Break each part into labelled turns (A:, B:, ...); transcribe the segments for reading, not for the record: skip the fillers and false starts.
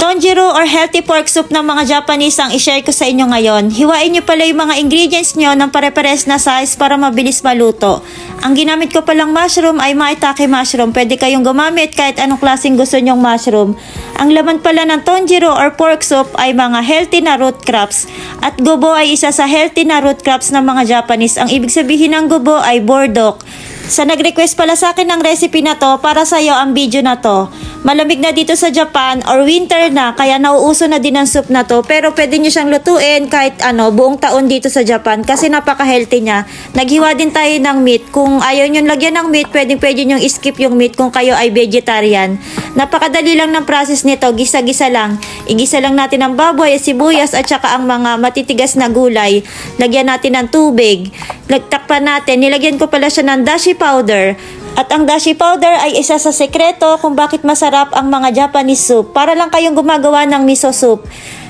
A: Tonjiro or healthy pork soup ng mga Japanese ang i-share ko sa inyo ngayon. Hiwain nyo pala yung mga ingredients nyo ng pare-pares na size para mabilis maluto. Ang ginamit ko palang mushroom ay maitake mushroom. Pwede kayong gumamit kahit anong klaseng gusto nyong mushroom. Ang laman pala ng tonjiro or pork soup ay mga healthy na root crops. At gobo ay isa sa healthy na root crops ng mga Japanese. Ang ibig sabihin ng gobo ay bordok. Sa nag-request pala sa akin ng recipe na to, para sa iyo ang video na to. Malamig na dito sa Japan or winter na, kaya nauuso na din ang soup na to. Pero pwede nyo siyang lutuin kahit buong taon dito sa Japan kasi napaka-healthy niya. Naghiwa din tayo ng meat. Kung ayaw nyo lagyan ng meat, pwede nyo skip yung meat kung kayo ay vegetarian. Napakadali lang ng process nito, gisa-gisa lang. Igisa lang natin ang baboy, sibuyas at saka ang mga matitigas na gulay. Lagyan natin ng tubig. Takpan natin. Nilagyan ko pala siya ng dashi powder. At ang dashi powder ay isa sa sekreto kung bakit masarap ang mga Japanese soup. Para lang kayong gumagawa ng miso soup.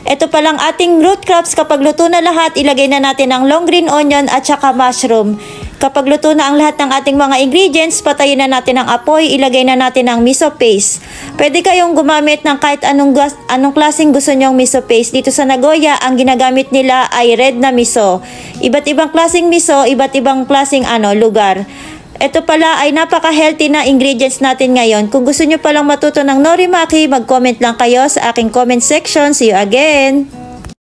A: Ito palang ating root crops. Kapag luto na lahat, ilagay na natin ang long green onion at saka mushroom. Kapag luto na ang lahat ng ating mga ingredients, patayin na natin ang apoy, ilagay na natin ang miso paste. Pwede kayong gumamit ng kahit anong klaseng gusto nyong miso paste. Dito sa Nagoya, ang ginagamit nila ay red na miso. Iba't ibang klaseng miso, iba't ibang klaseng lugar. Ito pala ay napaka-healthy na ingredients natin ngayon. Kung gusto nyo palang matuto ng norimaki, mag-comment lang kayo sa aking comment section. See you again!